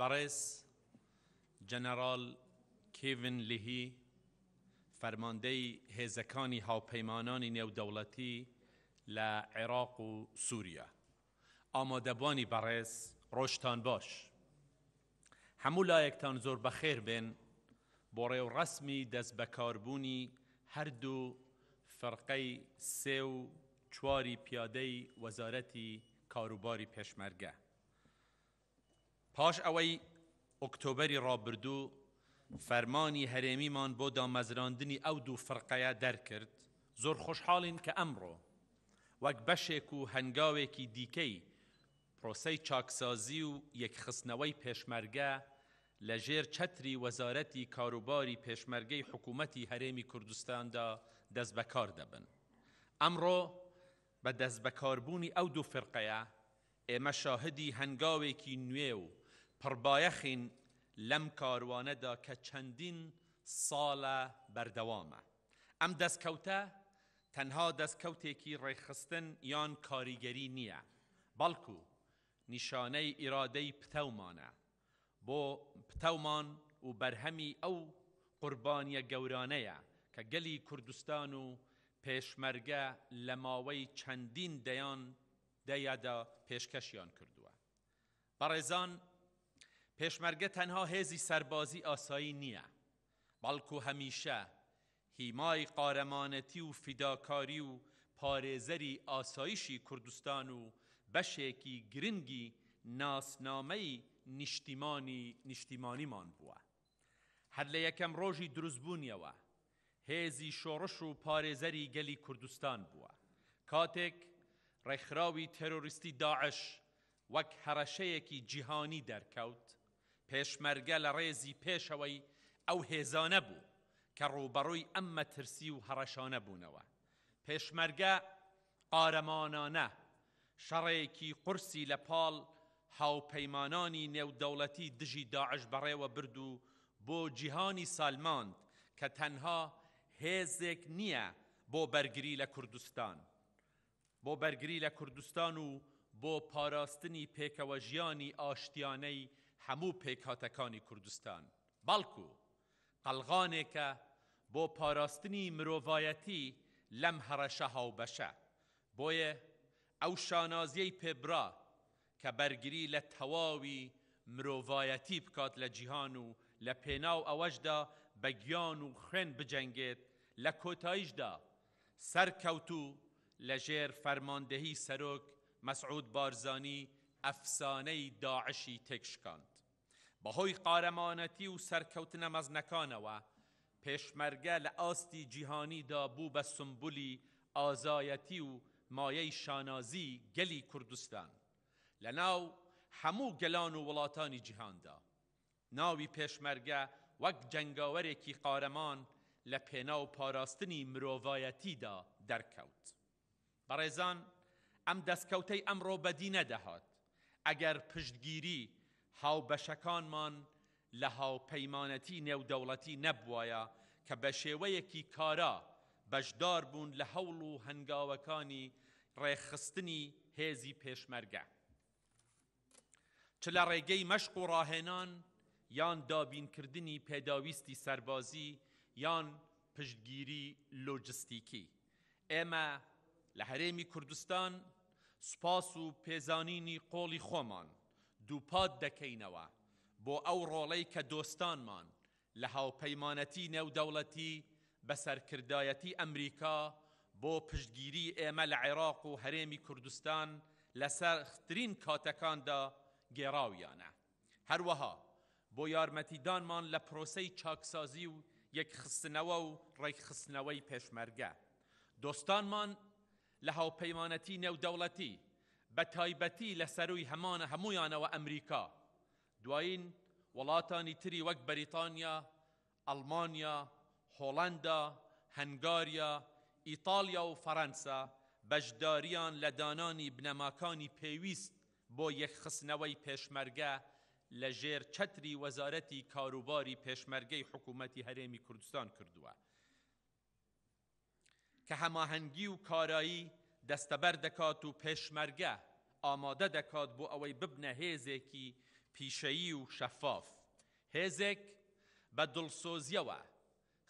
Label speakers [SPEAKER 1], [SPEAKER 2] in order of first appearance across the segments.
[SPEAKER 1] بەڕێز جەنەڕاڵ کێڤن لیهی فەرماندەی هێزەکانی هاوپەیمانانی نێودەوڵەتی لە عێراق و سووریا. ئامادەبوانی بەڕێز، ڕۆژتان باش. هەموو لایەکتان زۆر بەخێر بێن بۆ ڕێوڕەسمی دەست بەکاربوونی هەردوو فەرقەی 3 و 4 پیادەی وەزارەتی کاروباری پێشمەرگە. پاش ئەوەی ئۆکتۆبەری ڕابردوو فەرمانی هەرێمیمان بۆ دامەزراندنی ئەو دوو فەرقەیە دەرکرد، زۆر خۆشحاڵین کە ئەمڕۆ وەک بەشێک و هەنگاوێکی دیکەی پرۆسەی چاکسازی و یەکخستنەوەی پێشمەرگە لە ژێر چەتری وەزارەتی کاروباری پێشمەرگەی حکوومەتی هەرێمی کوردستاندا دەست بەکار دەبن. ئەمڕۆ بە دەست بەکاربوونی ئەو دوو فەرقەیە ئێمە شاهدی هەنگاوێکی نوێ و پڕبایەخین لەم کاروانەدا کە چەندین ساڵە بەردەوامە. ئەم دەستکەوتە تەنها دەستکەوتێکی ڕێخستن یان کاریگەری نییە، بەڵکو نیشانەی ئیرادەی پتەومانە بۆ پتەومان و بەرهەمی ئەو قوربانیە گەورانەیە کە گەلی کوردستان و پێشمەرگە لە ماوەی چەندین دەیەدا پێشکەشیان کردووە. بەڕێزان، پێشمەرگە تەنها هێزی سەربازی ئاسایی نییە، بەڵکو هەمیشە هیمای قارەمانەتی و فیداکاری و پارێزەری ئاسایشی کوردستان و بەشێکی گرنگی ناسنامەی نیشتیمانیمان بووە. هەر لە یەکەم ڕۆژی دروستبوونیەوە هێزی شۆڕش و پارێزەری گەلی کوردستان بووە، کاتێک ڕێکخراوی تێرۆریستی داعش وەک هەڕەشەیەکی جیهانی دەرکەوت. پێشمەرگە لە ڕێزی پێشەوەی ئەو هێزانە بوو کە ڕووبەڕووی ئەم مەترسی و هەڕەشانە بوونەوە. پێشمەرگە قارەمانانە شەڕێکی قورسی لە پاڵ هاوپەیمانانی نێودەوڵەتی دژی داعش بەڕێوە برد و بۆ جیهانی سالماند کە تەنها هێزێک نییە بۆ بەرگری لە کوردستان و بۆ پاراستنی پێکەوە ژیانی ئاشتیانەی هەموو پێکهاتەکانی کوردستان، بەڵکو قەڵغانێکە بۆ پاراستنی مرۆڤایەتی لەم هەڕەشە هاوبەشە. بۆیە ئەو شانازیەی پێبرا کە بەرگری لە تەواوی مرۆڤایەتی بکات لە جیهان و لە پێناو ئەوەشدا بە گیان و خوێن بجەنگێت، لە کۆتاییشدا سەرکەوت و لە ژێر فەرماندەهی سەرۆک مەسعود بارزانی ئەفسانەی داعشی تێکشکاند. بەهۆی قارەمانەتی و سەرکەوتنە مەزنەکانەوە پێشمەرگە لە ئاستی جیهانیدا بوو بە سمبولی ئازایەتی و مایەی شانازی گەلی کوردستان. لە ناو هەموو گەلان و وڵاتانی جیهاندا ناوی پێشمەرگە وەک جەنگاوەرێکی قارەمان لە پێناو پاراستنی مرۆڤایەتیدا دەرکەوت. بەڕێزان، ئەم دەستکەوتەی ئەمڕۆ بەدی نەدەهات ئەگەر پشتگیری هاوبەشەکانمان لە هاوپەیمانەتی نێودەوڵەتی نەبوایە کە بە شێوەیەکی کارا بەشدار بوون لە هەوڵ و هەنگاوەکانی ڕێخستنی هێزی پێشمەرگە، چ لە ڕێگەی مەشق و ڕاهێنان یان دابینکردنی پێداویستی سەربازی یان پشتگیری لۆجستیکی. ئێمە لە هەرێمی کوردستان سوپاس و پێزانینی قۆڵی خۆمان دووپات دەکەینەوە بۆ ئەو ڕۆڵەی کە دۆستانمان لە هاوپەیمانەتی نێودەوڵەتی بە سەرکردایەتی ئەمریکا بۆ پشتگیری ئێمە لە عێراق و هەرێمی کوردستان لە سەختترین کاتەکاندا گێڕاویانە. هەروەها بۆ یارمەتیدانمان لە پرۆسەی چاکسازی و یەکخستنەوە و ڕێکخستنەوەی پێشمەرگە. دۆستانمان لە هاوپەیمانەتی نێودەوڵەتی بە تایبەتی لە سەروی هەمویانەوە ئەمریکا، دوایین وڵاتانی تری وەک بەریتانیا، ئەڵمانیا، هۆڵەندا، هەنگاریا، ئیتالیا و فەڕەنسا بەشداریان لە دانانی بنەماکانی پێویست بۆ یەکخستنەوەی پێشمەرگە لە ژێر چەتری وەزارەتی کاروباری پێشمەرگەی حکوومەتی هەرێمی کوردستان کردووە کە هەماهەنگی و کارایی دەستەبەر دەکات و پێشمەرگە ئامادە دەکات بۆ ئەوەی ببنە هێزێکی پیشەیی و شەفاف، هێزێک بە دڵسۆزیەوە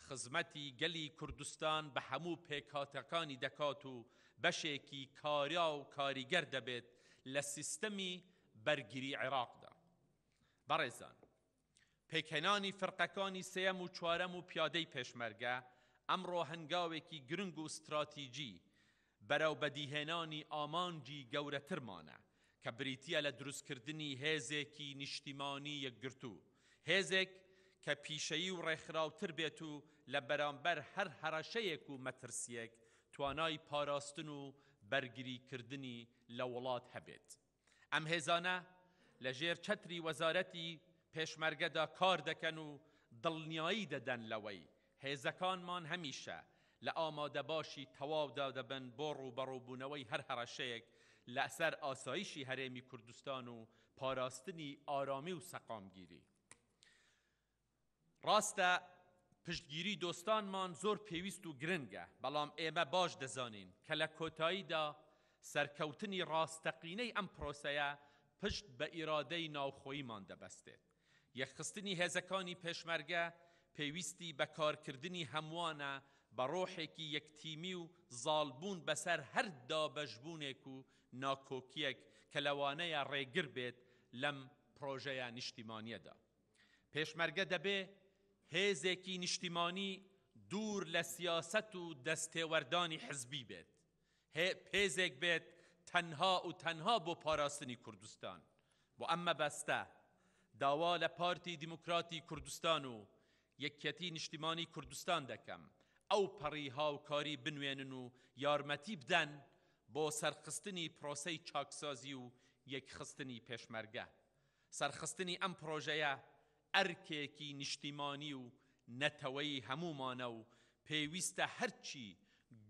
[SPEAKER 1] خزمەتی گەلی کوردستان بە هەموو پێکهاتەکانی دەکات و بەشێکی کاریا و کاریگەر دەبێت لە سیستەمی بەرگری عێراقدا. بەڕێزان، پێکهێنانی فرقەکانی سێەم و چوارەم و پیادەی پێشمەرگە ئەمڕۆ هەنگاوێکی گرنگ و استراتیجی بەرەو بەدیهێنانی ئامانجی گەورەترمانە کە بریتیە لە دروستکردنی هێزێکی نیشتیمانی یەکگرتوو، هێزێک کە پیشەیی و ڕێکخراوتر بێت و لە بەرامبەر هەر هەڕەشەیەک و مەترسیەک توانای پاراستن و بەرگریکردنی لە وڵات هەبێت. ئەم هێزانە لە ژێر چەتری وەزارەتی پێشمەرگەدا کار دەکەن و دڵنیایی دەدەن لەوەی هێزەکانمان هەمیشە لە ئامادەباشی تەواودا دەبن بۆ ڕووبەڕووبوونەوەی هەر هەڕەشەیەک لەسەر ئاسایشی هەرێمی کوردستان و پاراستنی ئارامی و سەقامگیری. ڕاستە پشتگیری دۆستانمان زۆر پێویست و گرنگە، بەڵام ئێمە باش دەزانین کە لە کۆتاییدا سەرکەوتنی ڕاستەقینەی ئەم پرۆسەیە پشت بە ئیرادەی ناوخۆییمان دەبەستێت. یەکخستنی هێزەکانی پێشمەرگە پێویستی بە کارکردنی هەمووانە بە ڕۆحێکی یەکتیمی و زاڵبوون بەسەر هەر دابەشبوونێک و ناکۆکیەک کە لەوانەیە ڕێگر بێت لەم پرۆژەیە نیشتیمانیەدا. پێشمەرگە دەبێ هێزێکی نیشتیمانی دوور لە سیاسەت و دەستێوەردانی حزبی بێت، هێزێک بێت تەنها و تەنها بۆ پاراستنی کوردستان. بۆ ئەم مەبەستە داوا لە پارتی دیموکراتی کوردستان و یەکێتی نیشتیمانی کوردستان دەکەم ئەو پەڕی هاوکاری بنوێنن و یارمەتی بدەن بۆ سەرخستنی پرۆسەی چاکسازی و یەکخستنی پێشمەرگە. سەرخستنی ئەم پرۆژەیە ئەرکێکی نیشتیمانی و نەتەوەی هەمومانە و پێویستە هەرچی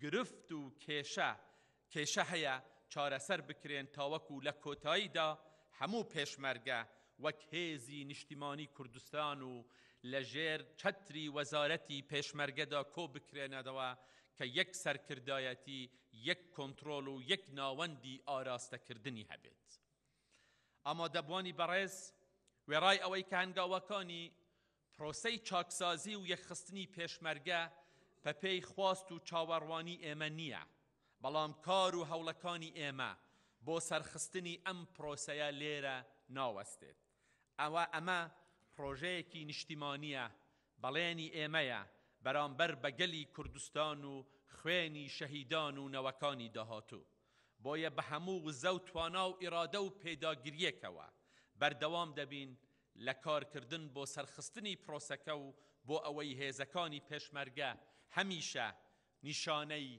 [SPEAKER 1] گرفت و کێشە هەیە چارەسەر بکرێن تاوەکو لە کۆتاییدا هەموو پێشمەرگە وەک هێزی نیشتیمانی کوردستان و لە ژێر چەتری وەزارەتی پێشمەرگەدا کۆ بکرێنەوە کە یەک سەرکردایەتی، یەک کۆنتڕۆڵ و یەک ناوەندی ئاراستەکردنی هەبێت. ئامادەبوانی بەڕێز وێڕای ئەوەی کە هەنگاوەکانی پرۆسەی چاکسازی و یەکخستنی پێشمەرگە پەپێی خواست و چاوەڕوانی ئێمە نییە، بەڵام کار و هەوڵەکانی ئێمە بۆ سەرخستنی ئەم پرۆسەیە لێرە ناوەستێت. ئەمە پرۆژەیەکی نیشتیمانیە، بەڵێنی ئێمەیە بەرامبەر بە گەلی کوردستان و خوێنی شەهیدان و نەوەکانی داهاتوو. بۆیە بە هەموو وزە و توانا و ئیرادە و پێداگیریەکەوە بەردەوام دەبین لە کارکردن بۆ سەرخستنی پرۆسەکە و بۆ ئەوەی هێزەکانی پێشمەرگە هەمیشە نیشانەی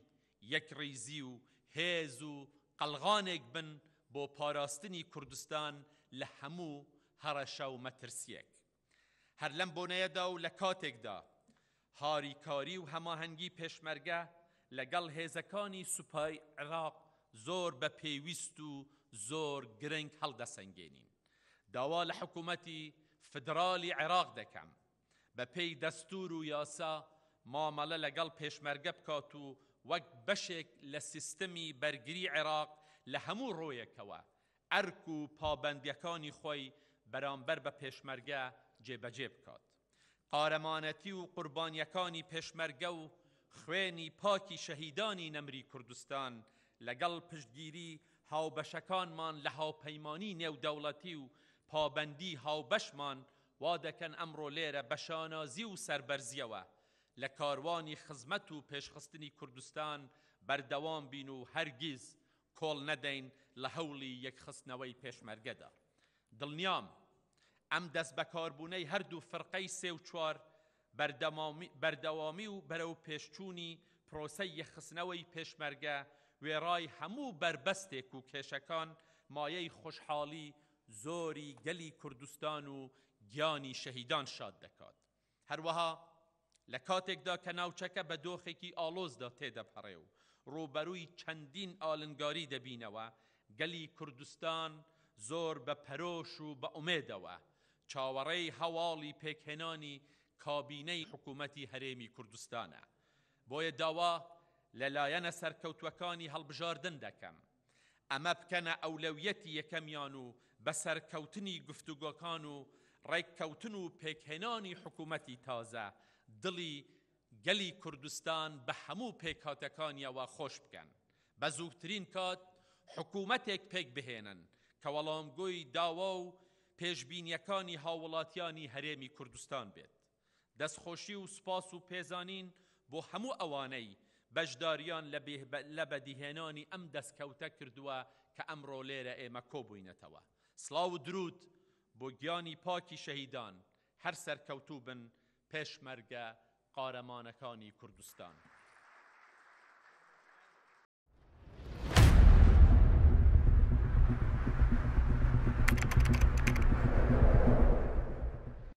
[SPEAKER 1] یەکڕیزی و هێز و قەلغانێک بن بۆ پاراستنی کوردستان لە هەموو هەڕەشە و مەترسیەک. هەر لەم بۆنەیەدا و لە کاتێکدا هاریکاری و هەماهەنگی پێشمەرگە لەگەڵ هێزەکانی سوپای عێراق زۆر بە پێویست و زۆر گرنگ هەڵدەسەنگێنین. داوا لە حکوومەتی فدرالی عێراق دەکەم بە پێی دەستور و یاسا مامەڵە لەگەڵ پێشمەرگە بکات و وەک بەشێک لە سیستەمی بەرگری عێراق لە هەموو ڕۆیەکەوە ئەرک و پابەندیەکانی خۆی بەرامبەر بە پێشمەرگە جێبەجێ بکات. قارەمانەتی و قوربانیەکانی پێشمەرگە و خوێنی پاکی شەهیدانی نەمری کوردستان لەگەڵ پشتگیری هاوبەشەکانمان لە هاوپەیمانی نێودەوڵەتی و پابەندی هاوبەشمان وا دەکەن ئەمڕۆ لێرە بە شانازی و سەربەرزیەوە لە کاروانی خزمەت و پێشخستنی کوردستان بەردەوام بین و هەرگیز کۆڵ نەدەین لە هەوڵی یەکخستنەوەی پێشمەرگەدا. دڵنیام ئەم دەست بەکاربوونەی هەردوو فڕقەی سێ و چوار بەردەوامی و بەرەو پێشچوونی پرۆسەی یەکخستنەوەی پێشمەرگە وێڕای هەموو بربەستێک و کێشەکان مایەی خۆشحاڵی زۆری گەلی کوردستان و گیانی شەهیدان شاد دەکات. هەروەها لە کاتێکدا کە ناوچەکە بە دۆخێکی ئاڵۆزدا تێدەپەڕێ و ڕوبەرووی چەندین ئالنگاری دەبینەوە، گەلی کوردستان زۆر بە پەرۆش و بە ئومێدەوە چاوەڕێی هەواڵی پێکهێنانی کابینەی حکوومەتی هەرێمی کوردستانە. بۆیە داوا لەلایەنە سەرکەوتوەکانی هەڵبژاردن دەکەم ئەمە بکەنە ئەولەویەتی یەکەمیان و بەسەرکەوتنی گفتوگۆکان و ڕێککەوتن و پێکهێنانی حکوومەتی تازە دڵی گەلی کوردستان بە هەموو پێکهاتەکانیەوە خۆش بکەن. بە زووترین کات حکوومەتێک پێک بهێنن کە وەڵامگۆی داوا و پێشبینیەکانی هاوڵاتیانی هەرێمی کوردستان بێت. دەستخۆشی و سوپاس و پێزانین بۆ هەموو ئەوانەی بەشداریان لە بەدیهێنانی ئەم دەستکەوتە کردووە کە ئەمڕۆ لێرە ئێمە کۆبووینەتەوە. سڵاو و درود بۆ گیانی پاکی شەهیدان هەر سەرکەوتوو بن پێشمەرگە قارەمانەکانی کوردستان.